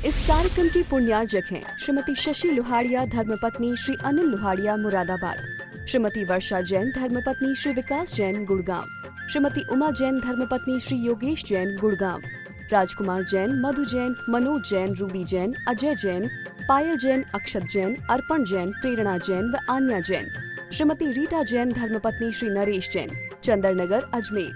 इस कार्यक्रम की पुण्यार्जक हैं श्रीमती शशि लोहाड़िया, धर्मपत्नी श्री अनिल लोहाड़िया, मुरादाबाद। श्रीमती वर्षा जैन, धर्मपत्नी श्री विकास जैन, गुड़गांव। श्रीमती उमा जैन, धर्मपत्नी श्री योगेश जैन, गुड़गांव। राजकुमार जैन, मधु जैन, मनोज जैन, रूबी जैन, अजय जैन, पायल जैन, अक्षत जैन, अर्पण जैन, प्रेरणा जैन व आन्या जैन। श्रीमती रीटा जैन, धर्मपत्नी श्री नरेश जैन, चंदरनगर, अजमेर।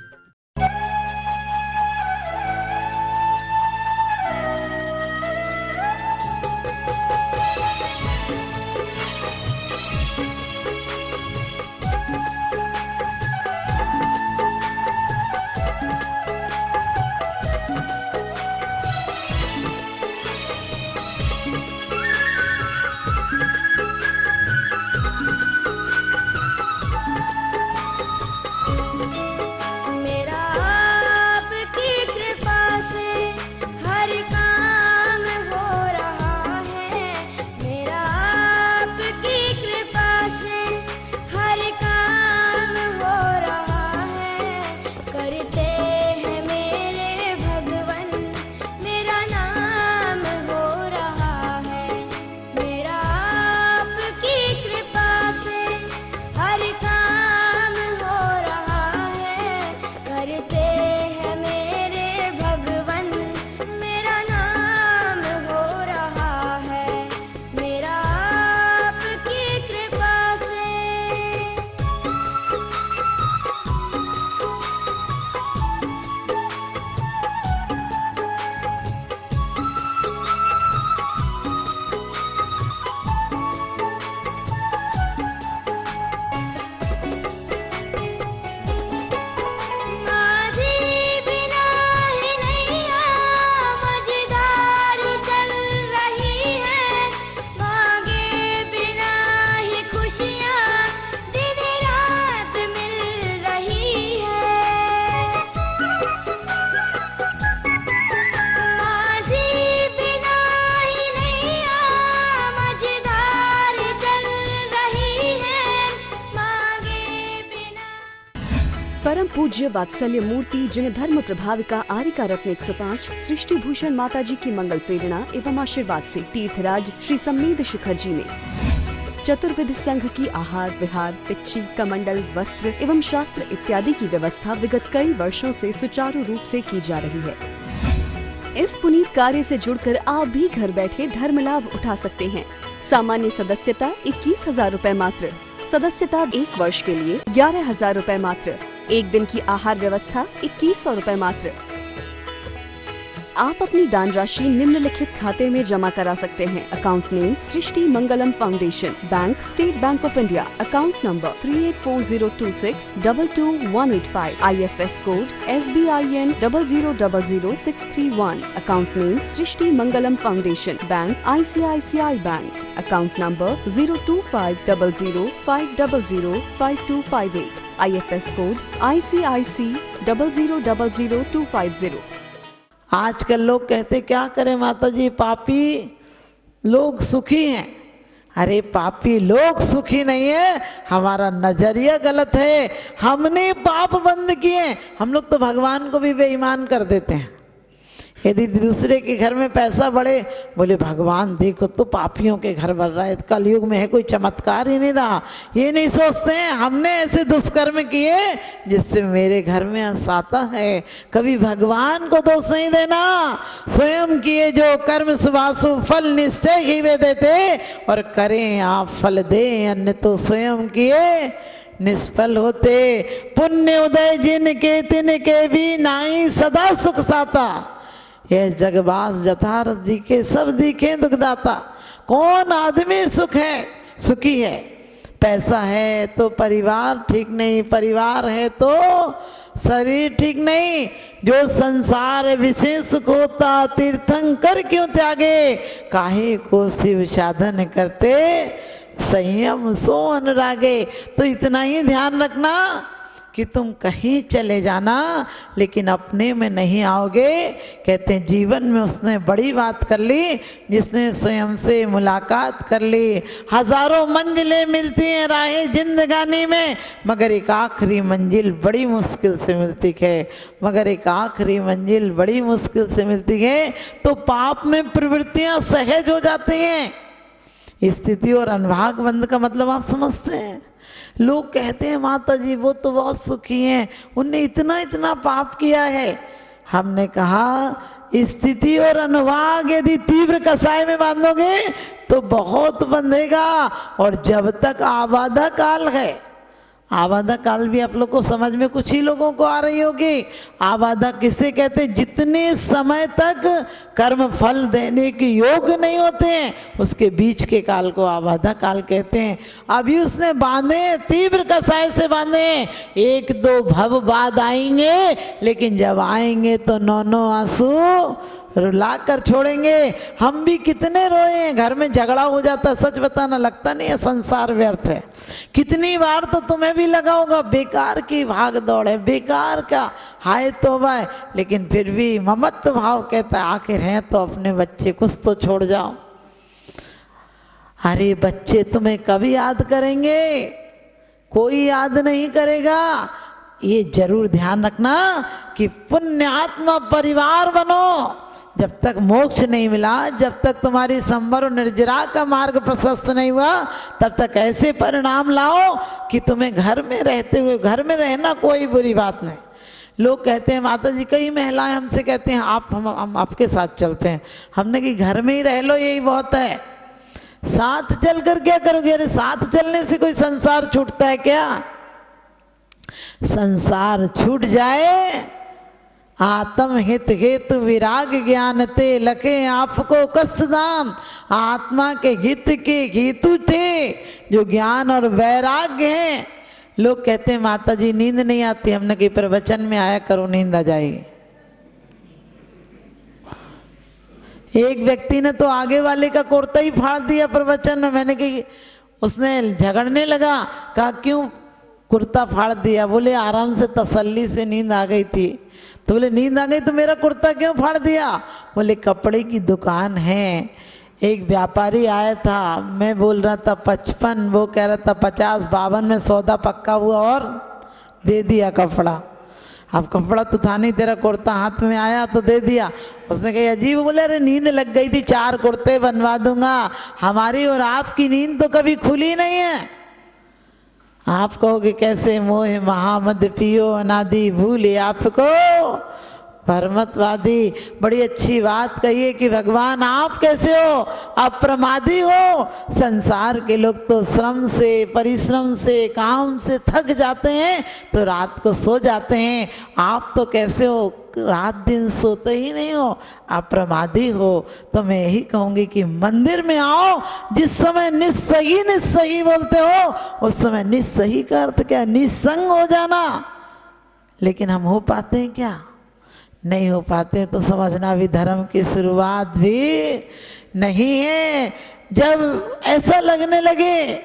परम पूज्य वात्सल्य मूर्ति जिन्हें धर्म प्रभाविका आरिका रत्न 105 सृष्टि भूषण माता जी की मंगल प्रेरणा एवं आशीर्वाद से तीर्थराज श्री सम्मेद शिखर जी में चतुर्विध संघ की आहार विहार, पिच्ची, कमंडल, वस्त्र एवं शास्त्र इत्यादि की व्यवस्था विगत कई वर्षों से सुचारू रूप से की जा रही है। इस पुनीत कार्य से जुड़कर आप भी घर बैठे धर्म लाभ उठा सकते हैं। सामान्य सदस्यता 21,000 रूपए मात्र, सदस्यता 1 वर्ष के लिए 11,000 रूपए मात्र, एक दिन की आहार व्यवस्था 2100 रूपए मात्र। आप अपनी दान राशि निम्नलिखित खाते में जमा करा सकते हैं। Account name Srishti Mangalam foundation, bank state bank of India, account number 384026222185, IFS code SBIN 0000631, account name Srishti Mangalam foundation, bank ICICI bank, account number 0250050052258, IFS code ICIC 0000250। आजकल लोग कहते क्या करें माता जी, पापी लोग सुखी हैं। अरे पापी लोग सुखी नहीं है, हमारा नजरिया गलत है। हमने पाप बंद किए। हम लोग तो भगवान को भी बेईमान कर देते हैं। यदि दूसरे के घर में पैसा बढ़े, बोले भगवान देखो तो पापियों के घर बढ़ रहा है, कलयुग में है कोई चमत्कार ही नहीं रहा। ये नहीं सोचते हैं हमने ऐसे दुष्कर्म किए जिससे मेरे घर में अंश आता है। कभी भगवान को दोष नहीं देना। स्वयं किए जो कर्म शुभाशुभ फल निश्चय ही वे देते, और करें आप फल दें अन्य तो स्वयं किए निष्फल होते। पुण्य उदय जिनके तिनके भी नाई सदा सुख साता, यह जगबास जथारथ दिखे सब दिखे दुखदाता। कौन आदमी सुखी है? पैसा है तो परिवार ठीक नहीं, परिवार है तो शरीर ठीक नहीं। जो संसार विशेष सुख होता तीर्थंकर क्यों त्यागे, काहे को शिव साधन करते संयम सो अनुरागे। तो इतना ही ध्यान रखना कि तुम कहीं चले जाना लेकिन अपने में नहीं आओगे। कहते हैं जीवन में उसने बड़ी बात कर ली जिसने स्वयं से मुलाकात कर ली। हजारों मंजिलें मिलती हैं राहें जिंदगानी में, मगर एक आखिरी मंजिल बड़ी मुश्किल से मिलती है, मगर एक आखिरी मंजिल बड़ी मुश्किल से मिलती है। तो पाप में प्रवृत्तियां सहज हो जाती हैं। स्थिति और अनुभाग बंध का मतलब आप समझते हैं। लोग कहते हैं माता जी वो तो बहुत सुखी हैं, उनने इतना इतना पाप किया है। हमने कहा स्थिति और अनुभाग यदि तीव्र कसाय में बांधोगे तो बहुत बंधेगा। और जब तक आबादा काल है, आबादा काल भी आप लोग को समझ में कुछ ही लोगों को आ रही होगी। आबादा किसे कहते हैं? जितने समय तक कर्म फल देने के योग्य नहीं होते हैं उसके बीच के काल को आबादा काल कहते हैं। अभी उसने बांधे, तीव्र कसाय से बांधे, एक दो भव बाद आएंगे, लेकिन जब आएंगे तो नौ आंसू रुला कर छोड़ेंगे। हम भी कितने रोए हैं, घर में झगड़ा हो जाता है, सच बताना लगता नहीं है संसार व्यर्थ है। कितनी बार तो तुम्हें भी लगा होगा बेकार की भाग दौड़ है, बेकार का हाय तौबा है, लेकिन फिर भी ममत्व भाव कहता है आखिर हैं तो अपने बच्चे, कुछ तो छोड़ जाओ। अरे बच्चे तुम्हें कभी याद करेंगे? कोई याद नहीं करेगा। ये जरूर ध्यान रखना कि पुण्यात्मा परिवार बनो। जब तक मोक्ष नहीं मिला, जब तक तुम्हारी संवर और निर्जरा का मार्ग प्रशस्त नहीं हुआ, तब तक ऐसे परिणाम लाओ कि तुम्हें घर में रहते हुए, घर में रहना कोई बुरी बात नहीं। लोग कहते हैं माता जी, कई महिलाएं हमसे कहते हैं आप हम आपके साथ चलते हैं। हमने कि घर में ही रह लो, यही बहुत है। साथ चल कर क्या करोगे? अरे साथ चलने से कोई संसार छूटता है क्या? संसार छूट जाए, आत्म हित हेतु विराग ज्ञान ते लखे आपको कष्टदान। आत्मा के हित के हेतु थे जो ज्ञान और वैराग्य हैं। लोग कहते हैं माता जी नींद नहीं आती, हमने कि प्रवचन में आया करो नींद आ जाएगी। एक व्यक्ति ने तो आगे वाले का कुर्ता ही फाड़ दिया प्रवचन में। मैंने कि उसने झगड़ने लगा, कहा क्यों कुर्ता फाड़ दिया? बोले आराम से तसल्ली से नींद आ गई थी। तो बोले नींद आ गई तो मेरा कुर्ता क्यों फाड़ दिया? बोले कपड़े की दुकान है, एक व्यापारी आया था, मैं बोल रहा था 55, वो कह रहा था 50, 52 में सौदा पक्का हुआ और दे दिया कपड़ा। अब कपड़ा तो था नहीं, तेरा कुर्ता हाथ में आया तो दे दिया। उसने कहा अजीब। बोले अरे नींद लग गई थी, 4 कुर्ते बनवा दूंगा। हमारी और आपकी नींद तो कभी खुली नहीं है। आप कहोगे कैसे? मोह महामद पियो अनादि भूले आपको भरमतवादी। बड़ी अच्छी बात कहिए कि भगवान आप कैसे हो? अप्रमादी हो। संसार के लोग तो श्रम से, परिश्रम से, काम से थक जाते हैं तो रात को सो जाते हैं। आप तो कैसे हो? रात दिन सोते ही नहीं हो, अप्रमादी हो। तो मैं यही कहूँगी कि मंदिर में आओ। जिस समय निस्सही निस्सही बोलते हो उस समय निस्सही का अर्थ क्या? निस्संग हो जाना। लेकिन हम हो पाते हैं क्या? नहीं हो पाते। तो समझना भी धर्म की शुरुआत भी नहीं है। जब ऐसा लगने लगे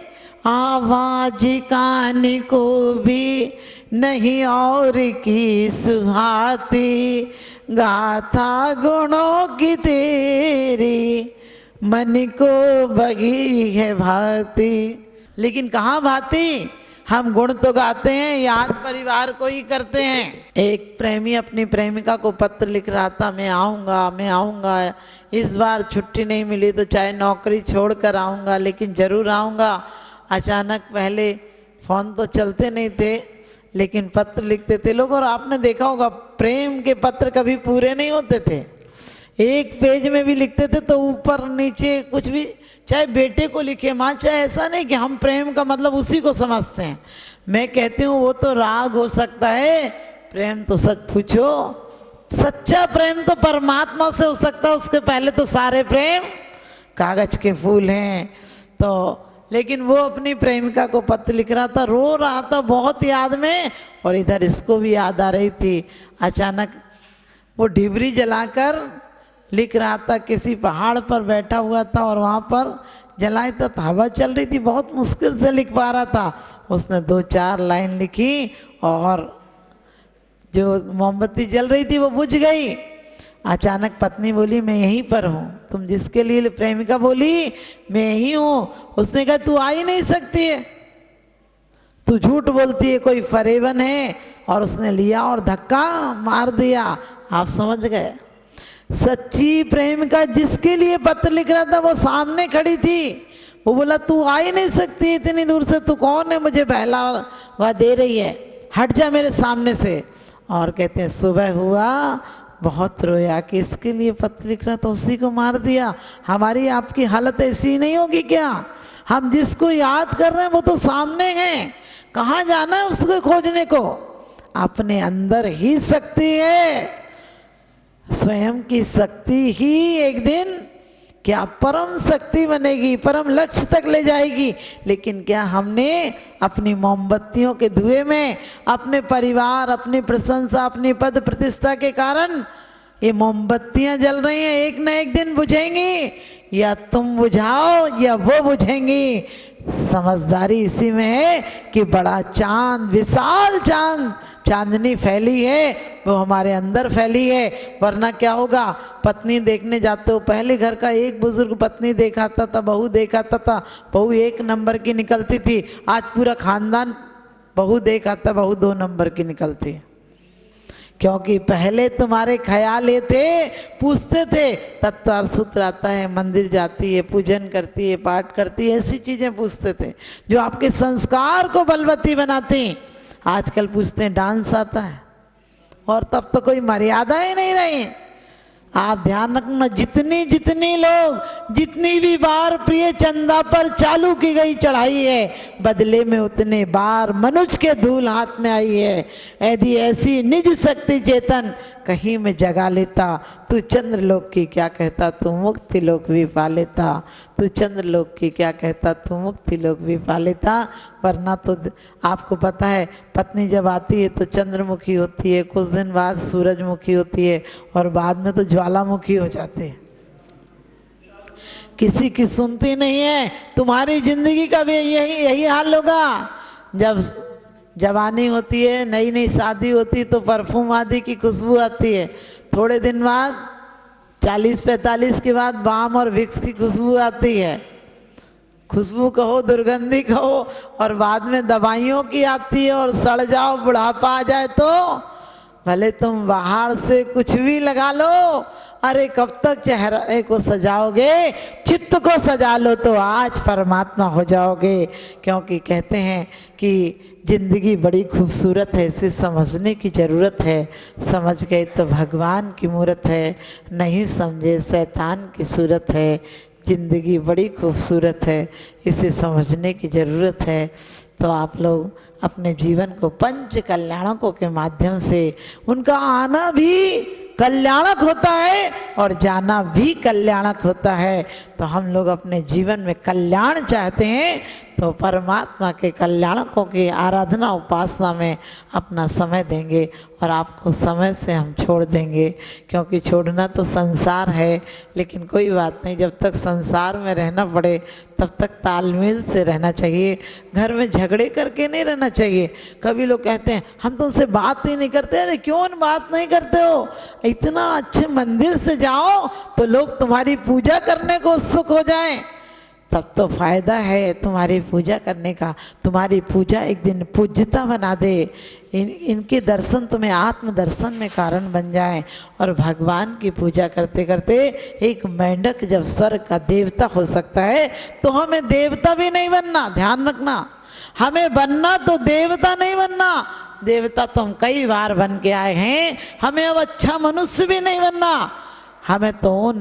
आवाज कान को भी नहीं और की सुहाती, गाथा गुणों की तेरी मन को बगी है भाती। लेकिन कहाँ भाती? हम गुण तो गाते हैं, याद परिवार को ही करते हैं। एक प्रेमी अपनी प्रेमिका को पत्र लिख रहा था, मैं आऊँगा, मैं आऊँगा, इस बार छुट्टी नहीं मिली तो चाहे नौकरी छोड़कर आऊँगा, लेकिन ज़रूर आऊँगा। अचानक पहले फ़ोन तो चलते नहीं थे लेकिन पत्र लिखते थे लोग। और आपने देखा होगा प्रेम के पत्र कभी पूरे नहीं होते थे, एक पेज में भी लिखते थे तो ऊपर नीचे कुछ भी, चाहे बेटे को लिखे माँ, चाहे ऐसा नहीं कि हम प्रेम का मतलब उसी को समझते हैं। मैं कहती हूँ वो तो राग हो सकता है, प्रेम तो सच पूछो सच्चा प्रेम तो परमात्मा से हो सकता है। उसके पहले तो सारे प्रेम कागज के फूल हैं। तो लेकिन वो अपनी प्रेमिका को पत्र लिख रहा था, रो रहा था बहुत याद में, और इधर इसको भी याद आ रही थी। अचानक वो डिबरी जलाकर लिख रहा था, किसी पहाड़ पर बैठा हुआ था और वहाँ पर जलाए तो हवा चल रही थी, बहुत मुश्किल से लिख पा रहा था। उसने 2-4 लाइन लिखी और जो मोमबत्ती जल रही थी वो बुझ गई। अचानक पत्नी बोली मैं यहीं पर हूँ, तुम जिसके लिए, प्रेमिका बोली मैं यहीं हूँ। उसने कहा तू आ ही नहीं सकती है, तू झूठ बोलती है, कोई फरेबन है। और उसने लिया और धक्का मार दिया। आप समझ गए, सच्ची प्रेमिका जिसके लिए पत्र लिख रहा था वो सामने खड़ी थी। वो बोला तू आ ही नहीं सकती इतनी दूर से, तू कौन है मुझे बहलावा दे रही है, हट जा मेरे सामने से। और कहते हैं सुबह हुआ, बहुत रोया कि इसके लिए पत्र लिख रहा था, उसी को मार दिया। हमारी आपकी हालत ऐसी नहीं होगी क्या? हम जिसको याद कर रहे हैं वो तो सामने है, कहाँ जाना है उसको खोजने को? अपने अंदर ही शक्ति है, स्वयं की शक्ति ही एक दिन क्या परम शक्ति बनेगी, परम लक्ष्य तक ले जाएगी। लेकिन क्या हमने अपनी मोमबत्तियों के धुएं में अपने परिवार, अपनी प्रशंसा, अपनी पद प्रतिष्ठा के कारण ये मोमबत्तियां जल रही हैं, एक न एक दिन बुझेंगी। या तुम बुझाओ या वो बुझेंगी। समझदारी इसी में है कि बड़ा चांद, विशाल चांद, चांदनी फैली है, वो हमारे अंदर फैली है। वरना क्या होगा, पत्नी देखने जाते हो, पहले घर का एक बुजुर्ग पत्नी देखाता था, बहू देखाता था, बहू 1 नंबर की निकलती थी। आज पूरा खानदान बहू देखाता, बहू 2 नंबर की निकलती है। क्योंकि पहले तुम्हारे ख्याल ये थे, पूछते थे, तत्व सूत्र आता है, मंदिर जाती है, पूजन करती है, पाठ करती है, ऐसी चीजें पूछते थे जो आपके संस्कार को बलवती बनाती। आजकल पूछते हैं डांस आता है, और तब तो कोई मर्यादा ही नहीं रही। आप ध्यान रखना, जितनी लोग, जितनी भी बार प्रिय चंदा पर चालू की गई चढ़ाई है, बदले में उतने बार मनुष्य के धूल हाथ में आई है। यदि ऐसी निज शक्ति चेतन कहीं में जगा लेता, तू चंद्रलोक की क्या कहता, तू मुक्ति लोक भी पा लेता। तू चंद्रलोक की क्या कहता, तू मुक्ति लोक भी पा लेता। वरना तो आपको पता है, पत्नी जब आती है तो चंद्रमुखी होती है, कुछ दिन बाद सूरजमुखी होती है, और बाद में तो ज्वालामुखी हो जाती है। किसी की सुनती नहीं है। तुम्हारी जिंदगी का भी यही हाल होगा। जब जवानी होती है, नई नई शादी होती है, तो परफ्यूम आदि की खुशबू आती है। थोड़े दिन बाद 40-45 के बाद बाम और विक्स की खुशबू आती है। खुशबू कहो, दुर्गंधी कहो, और बाद में दवाइयों की आती है। और सड़ जाओ, बुढ़ापा आ जाए तो भले तुम बाहर से कुछ भी लगा लो, अरे कब तक चेहरे को सजाओगे? चित्त को सजा लो तो आज परमात्मा हो जाओगे। क्योंकि कहते हैं कि जिंदगी बड़ी खूबसूरत है, इसे समझने की ज़रूरत है। समझ गए तो भगवान की मूरत है, नहीं समझे शैतान की सूरत है। जिंदगी बड़ी खूबसूरत है, इसे समझने की ज़रूरत है। तो आप लोग अपने जीवन को पंच कल्याणकों के माध्यम से, उनका आना भी कल्याणक होता है और जाना भी कल्याणक होता है। तो हम लोग अपने जीवन में कल्याण चाहते हैं तो परमात्मा के कल्याणकों की आराधना उपासना में अपना समय देंगे, और आपको समय से हम छोड़ देंगे। क्योंकि छोड़ना तो संसार है, लेकिन कोई बात नहीं, जब तक संसार में रहना पड़े तब तक तालमेल से रहना चाहिए। घर में झगड़े करके नहीं रहना चाहिए। कभी लोग कहते हैं हम तो उनसे बात ही नहीं करते। अरे क्यों बात नहीं करते हो? इतना अच्छे मंदिर से जाओ तो लोग तुम्हारी पूजा करने को उत्सुक हो जाएं, तब तो फायदा है तुम्हारी पूजा करने का। तुम्हारी पूजा एक दिन पूज्यता बना दे, इनके दर्शन तुम्हें आत्म दर्शन में कारण बन जाए। और भगवान की पूजा करते करते एक मेंढक जब स्वर्ग का देवता हो सकता है, तो हमें देवता भी नहीं बनना। ध्यान रखना, हमें बनना तो देवता नहीं बनना। देवता तो हम कई बार बन के आए हैं, हमें अब अच्छा मनुष्य भी नहीं बनना। हमें तो उन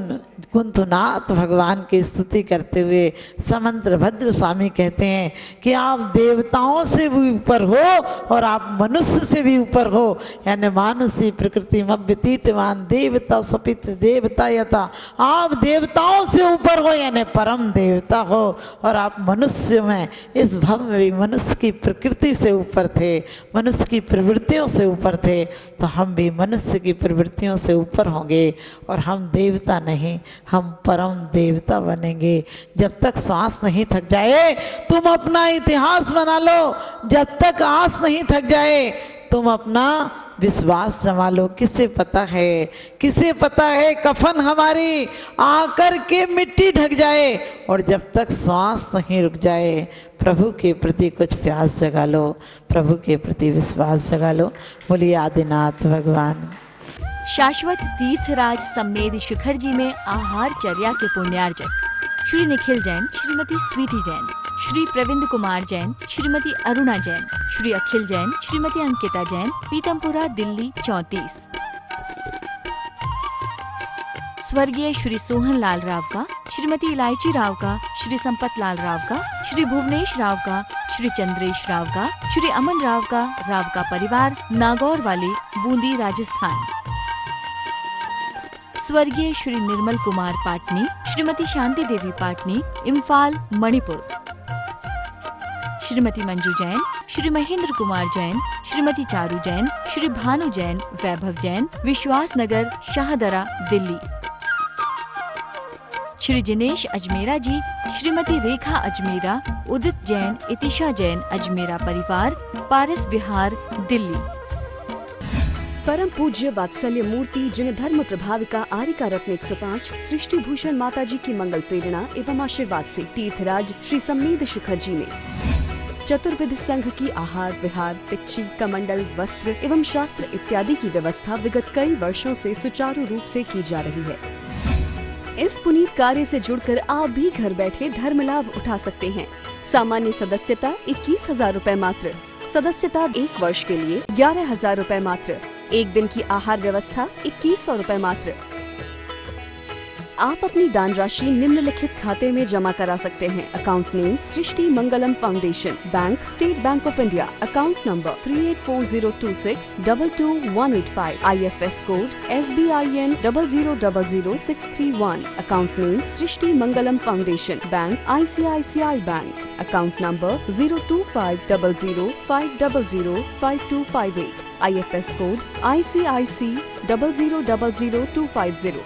कुंतुनाथ भगवान की स्तुति करते हुए समंत्र भद्र स्वामी कहते हैं कि आप देवताओं से भी ऊपर हो और आप मनुष्य से भी ऊपर हो। यानी मानुषी प्रकृति मव्यतीतवान देवता सपित देवता यथा, आप देवताओं से ऊपर हो यानी परम देवता हो, और आप मनुष्य में इस भव में भी मनुष्य की प्रकृति से ऊपर थे, मनुष्य की प्रवृत्तियों से ऊपर थे, तो हम भी मनुष्य की प्रवृत्तियों से ऊपर होंगे और हम देवता नहीं, हम परम देवता बनेंगे। जब तक सांस नहीं थक जाए तुम अपना इतिहास बना लो, जब तक आस नहीं थक जाए तुम अपना विश्वास जमा लो। किसे पता है, किसे पता है कफन हमारी आकर के मिट्टी ढक जाए, और जब तक सांस नहीं रुक जाए प्रभु के प्रति कुछ प्यास जगा लो, प्रभु के प्रति विश्वास जगा लो। बोलिए आदिनाथ भगवान। शाश्वत तीर्थराज सम्मेद शिखर जी में आहार चर्या के पुण्यार्जक श्री निखिल जैन, श्रीमती स्वीटी जैन, श्री प्रविंद कुमार जैन, श्रीमती अरुणा जैन, श्री अखिल जैन, श्रीमती अंकिता जैन, पीतमपुरा दिल्ली 34। स्वर्गीय श्री सोहन लाल राव का, श्रीमती इलायची राव का, श्री संपत लाल राव का, श्री भुवनेश राव का, श्री चंद्रेश राव का, श्री अमन राव का परिवार, नागौर वाली, बूंदी, राजस्थान। स्वर्गीय श्री निर्मल कुमार पाटनी, श्रीमती शांति देवी पाटनी, इम्फाल, मणिपुर। श्रीमती मंजू जैन, श्री महेंद्र कुमार जैन, श्रीमती चारू जैन, श्री भानु जैन, वैभव जैन, विश्वास नगर, शाहदरा, दिल्ली। श्री जिनेश अजमेरा जी, श्रीमती रेखा अजमेरा, उदित जैन, इतिशा जैन, अजमेरा परिवार, पारस बिहार, दिल्ली। परम पूज्य वात्सल्य मूर्ति जिन्हें धर्म प्रभाविका आरिका रत्न 105 सृष्टि भूषण माताजी की मंगल प्रेरणा एवं आशीर्वाद से तीर्थराज श्री सम्मेद शिखर जी में चतुर्विध संघ की आहार विहार, पिच्छी, कमंडल, वस्त्र एवं शास्त्र इत्यादि की व्यवस्था विगत कई वर्षों से सुचारू रूप से की जा रही है। इस पुनीत कार्य से जुड़कर आप भी घर बैठे धर्म लाभ उठा सकते हैं। सामान्य सदस्यता 21,000 रूपए मात्र, सदस्यता 1 वर्ष के लिए 11,000 रूपए मात्र, एक दिन की आहार व्यवस्था 2100 रूपए मात्र। आप अपनी दान राशि निम्नलिखित खाते में जमा करा सकते हैं। Account name Srishti Mangalam foundation, bank state bank of India, account number 384026222185, IFS code SBIN 0000631, account name Srishti Mangalam foundation, bank ICICI bank, account number 02500500528, IFS code ICIC 0000250।